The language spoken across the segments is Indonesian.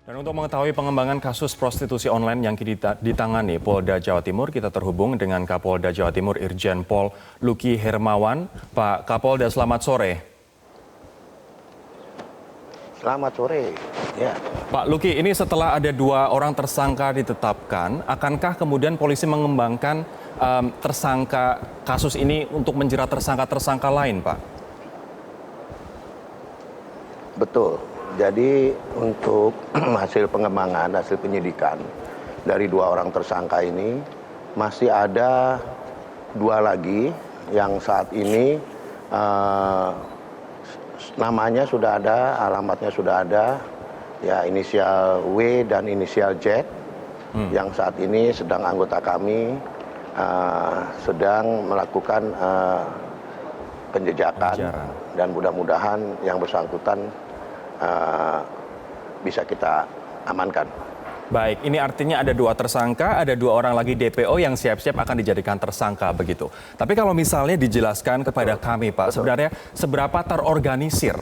Dan untuk mengetahui pengembangan kasus prostitusi online yang kini ditangani Polda Jawa Timur, kita terhubung dengan Kapolda Jawa Timur Irjen Pol Luki Hermawan. Pak Kapolda, selamat sore. Selamat sore. Ya. Pak Luki, ini setelah ada 2 orang tersangka ditetapkan, akankah kemudian polisi mengembangkan tersangka kasus ini untuk menjerat tersangka-tersangka lain, Pak? Betul. Jadi untuk hasil pengembangan, hasil penyidikan dari 2 orang tersangka ini masih ada 2 lagi yang saat ini namanya sudah ada, alamatnya sudah ada, ya inisial W dan inisial Z, yang saat ini sedang anggota kami sedang melakukan penjejakan dan mudah-mudahan yang bersangkutan bisa kita amankan. Baik, ini artinya ada 2 tersangka, ada 2 orang lagi DPO yang siap-siap akan dijadikan tersangka begitu. Tapi kalau misalnya dijelaskan kepada kami, Pak, sebenarnya seberapa terorganisir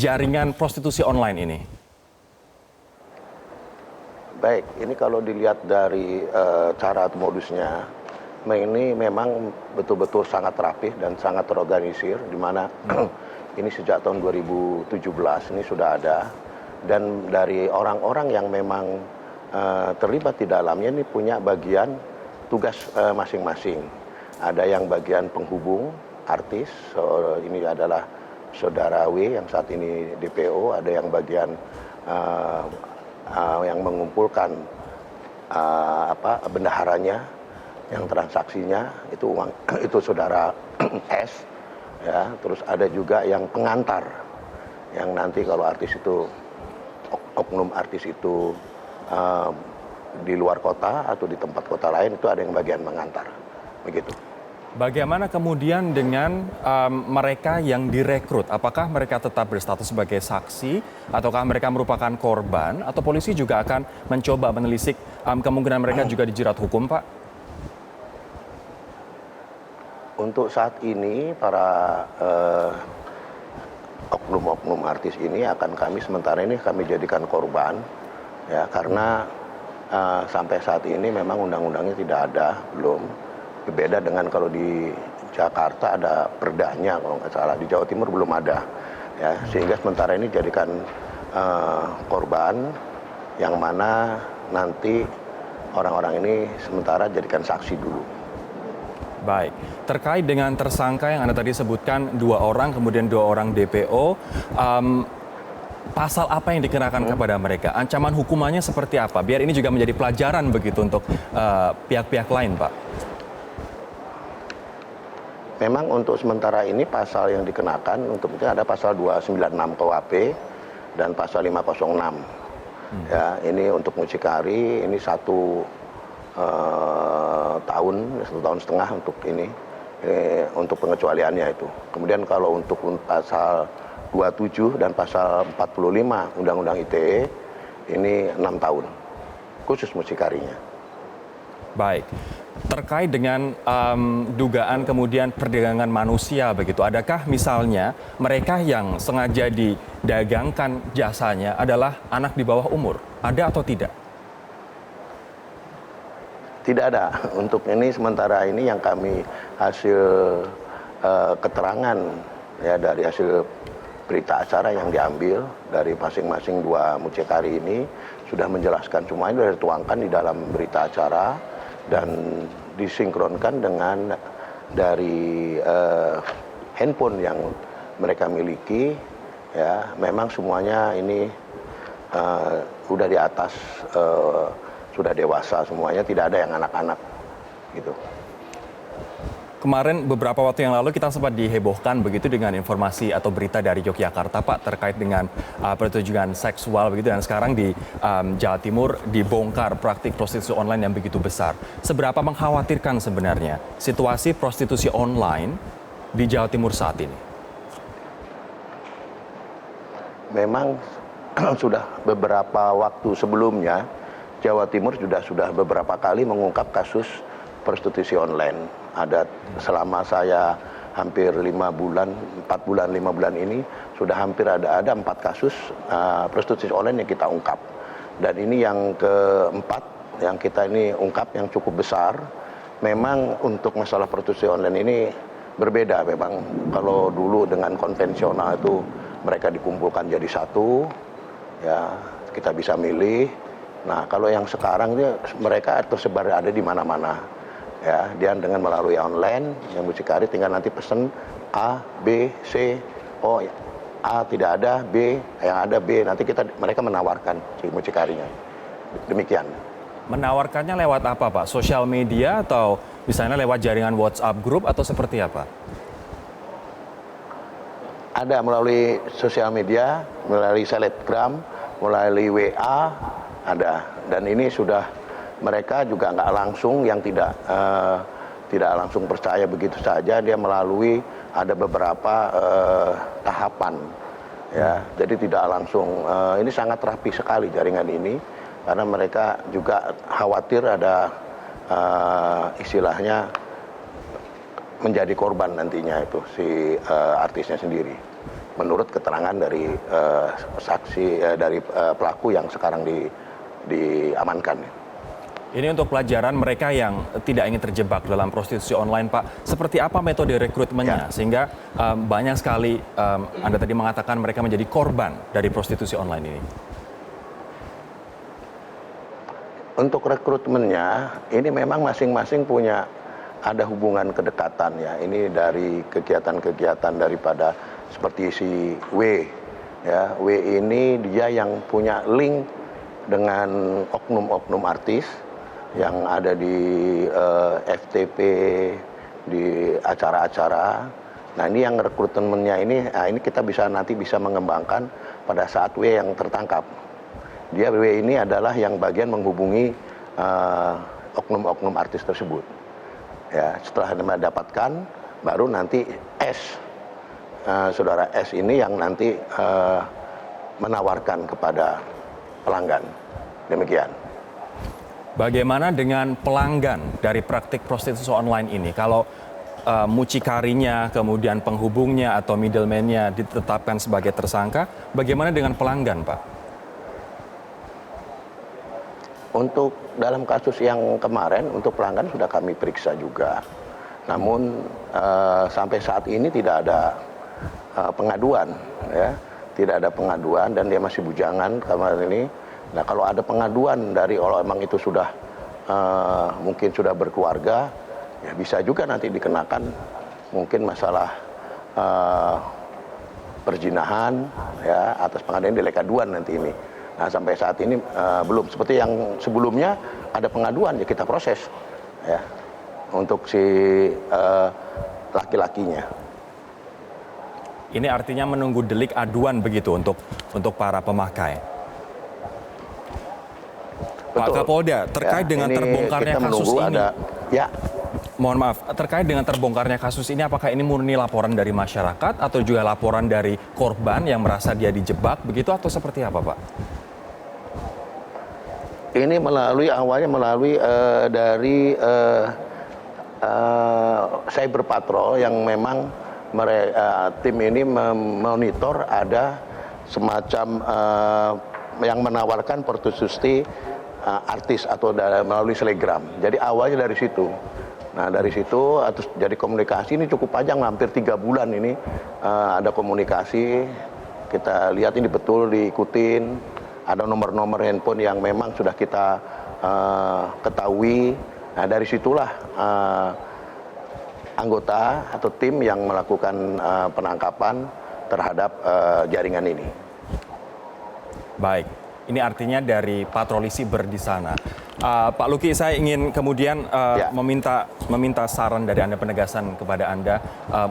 jaringan prostitusi online ini? Baik, ini kalau dilihat dari cara atau modusnya, ini memang betul-betul sangat rapih dan sangat terorganisir, di mana ini sejak tahun 2017 ini sudah ada, dan dari orang-orang yang memang terlibat di dalamnya ini punya bagian tugas masing-masing. Ada yang bagian penghubung, artis, ini adalah saudara W yang saat ini DPO, ada yang bagian yang mengumpulkan bendaharanya, yang transaksinya itu uang itu saudara S. Ya, terus ada juga yang pengantar, yang nanti kalau artis itu, oknum artis itu di luar kota atau di tempat kota lain, itu ada yang bagian mengantar, begitu. Bagaimana kemudian dengan mereka yang direkrut? Apakah mereka tetap berstatus sebagai saksi, ataukah mereka merupakan korban, atau polisi juga akan mencoba menelisik kemungkinan mereka juga dijerat hukum, Pak? Untuk saat ini para oknum-oknum artis ini akan kami sementara ini kami jadikan korban, ya, karena sampai saat ini memang undang-undangnya tidak ada, belum. Berbeda dengan kalau di Jakarta ada perdanya kalau nggak salah, di Jawa Timur belum ada, ya, sehingga sementara ini jadikan korban, yang mana nanti orang-orang ini sementara jadikan saksi dulu. Baik, terkait dengan tersangka yang Anda tadi sebutkan 2 orang, kemudian 2 orang DPO, pasal apa yang dikenakan kepada mereka? Ancaman hukumannya seperti apa? Biar ini juga menjadi pelajaran begitu untuk pihak-pihak lain, Pak. Memang untuk sementara ini pasal yang dikenakan untuk itu ada pasal 296 KUHP dan pasal 506. Ya, ini untuk mucikari ini 1 tahun setengah untuk ini untuk pengecualiannya itu. Kemudian kalau untuk pasal 27 dan pasal 45 Undang-Undang ITE ini 6 tahun khusus mucikarinya. Baik, terkait dengan dugaan kemudian perdagangan manusia begitu, adakah misalnya mereka yang sengaja didagangkan jasanya adalah anak di bawah umur? Ada atau tidak? Tidak ada. Untuk ini sementara ini yang kami hasil keterangan, ya, dari hasil berita acara yang diambil dari masing-masing 2 mucikari ini sudah menjelaskan semuanya, sudah dituangkan di dalam berita acara dan disinkronkan dengan dari handphone yang mereka miliki, ya, memang semuanya ini sudah di atas sudah dewasa semuanya, tidak ada yang anak-anak gitu. Kemarin beberapa waktu yang lalu kita sempat dihebohkan begitu dengan informasi atau berita dari Yogyakarta, Pak, terkait dengan pertunjukan seksual begitu, dan sekarang di Jawa Timur dibongkar praktik prostitusi online yang begitu besar. Seberapa mengkhawatirkan sebenarnya situasi prostitusi online di Jawa Timur saat ini? Memang sudah beberapa waktu sebelumnya Jawa Timur sudah beberapa kali mengungkap kasus prostitusi online. Ada selama saya hampir 5 bulan, 4 bulan, 5 bulan ini sudah hampir ada 4 kasus prostitusi online yang kita ungkap. Dan ini yang keempat yang kita ini ungkap yang cukup besar. Memang untuk masalah prostitusi online ini berbeda memang. Kalau dulu dengan konvensional itu mereka dikumpulkan jadi satu, ya kita bisa milih. Nah kalau yang sekarang ini mereka tersebar ada di mana-mana. Ya, dia dengan melalui online yang mucikari tinggal nanti pesen A, B, C, oh A tidak ada, B yang ada B, nanti mereka menawarkan si mucikarinya. Demikian. Menawarkannya lewat apa, Pak? Sosial media atau misalnya lewat jaringan WhatsApp grup atau seperti apa? Ada melalui sosial media, melalui selebgram, melalui WA, ada. Dan ini sudah mereka juga nggak langsung yang tidak langsung percaya begitu saja, dia melalui ada beberapa tahapan. Ya, jadi tidak langsung. Ini sangat rapi sekali jaringan ini. Karena mereka juga khawatir ada istilahnya menjadi korban nantinya itu si artisnya sendiri. Menurut keterangan dari saksi dari pelaku yang sekarang diamankan. Ini untuk pelajaran mereka yang tidak ingin terjebak dalam prostitusi online, Pak. Seperti apa metode rekrutmennya? Sehingga banyak sekali Anda tadi mengatakan mereka menjadi korban dari prostitusi online ini. Untuk rekrutmennya, ini memang masing-masing punya ada hubungan kedekatan ya. Ini dari kegiatan-kegiatan daripada seperti si W. Ya, W ini dia yang punya link dengan oknum-oknum artis yang ada di FTP, di acara-acara. Nah ini yang rekrutmennya ini kita nanti bisa mengembangkan pada saat W yang tertangkap. Dia W ini adalah yang bagian menghubungi oknum-oknum artis tersebut. Ya, setelah mendapatkan, baru nanti S, saudara S ini yang nanti menawarkan kepada pelanggan. Demikian. Bagaimana dengan pelanggan dari praktik prostitusi online ini? Kalau mucikarinya, kemudian penghubungnya atau middleman-nya ditetapkan sebagai tersangka, bagaimana dengan pelanggan, Pak? Untuk dalam kasus yang kemarin, untuk pelanggan sudah kami periksa juga. Namun sampai saat ini tidak ada pengaduan, ya, tidak ada pengaduan dan dia masih bujangan kemarin ini. Nah kalau ada pengaduan dari kalau emang itu sudah mungkin sudah berkeluarga, ya bisa juga nanti dikenakan mungkin masalah perzinahan, ya atas pengaduan delik aduan nanti ini. Nah sampai saat ini belum, seperti yang sebelumnya ada pengaduan ya kita proses ya untuk si laki-lakinya. Ini artinya menunggu delik aduan begitu untuk para pemakai. Betul. Pak Kapolda, terkait ya, dengan terbongkarnya kasus ini. Mohon maaf, terkait dengan terbongkarnya kasus ini, apakah ini murni laporan dari masyarakat atau juga laporan dari korban yang merasa dia dijebak begitu atau seperti apa, Pak? Ini awalnya melalui dari cyber patrol yang memang tim ini memonitor ada semacam yang menawarkan prostitusi artis atau melalui telegram. Jadi awalnya dari situ. Nah dari situ jadi komunikasi ini cukup panjang, hampir 3 bulan ini ada komunikasi. Kita lihat ini betul diikutin. Ada nomor-nomor handphone yang memang sudah kita ketahui. Nah dari situlah anggota atau tim yang melakukan penangkapan terhadap jaringan ini. Baik, ini artinya dari patroli siber di sana. Pak Luki, saya ingin kemudian meminta saran dari Anda, penegasan kepada Anda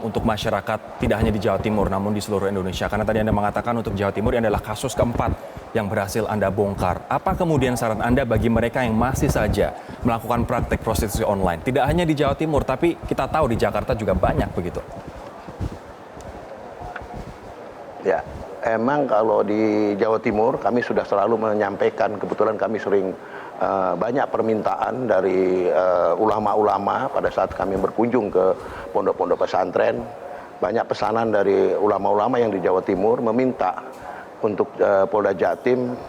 untuk masyarakat tidak hanya di Jawa Timur namun di seluruh Indonesia. Karena tadi Anda mengatakan untuk Jawa Timur ini adalah kasus keempat yang berhasil Anda bongkar. Apa kemudian saran Anda bagi mereka yang masih saja melakukan praktek prostitusi online? Tidak hanya di Jawa Timur, tapi kita tahu di Jakarta juga banyak begitu. Ya, emang kalau di Jawa Timur kami sudah selalu menyampaikan, kebetulan kami sering banyak permintaan dari ulama-ulama pada saat kami berkunjung ke pondok-pondok pesantren. Banyak pesanan dari ulama-ulama yang di Jawa Timur meminta untuk Polda Jatim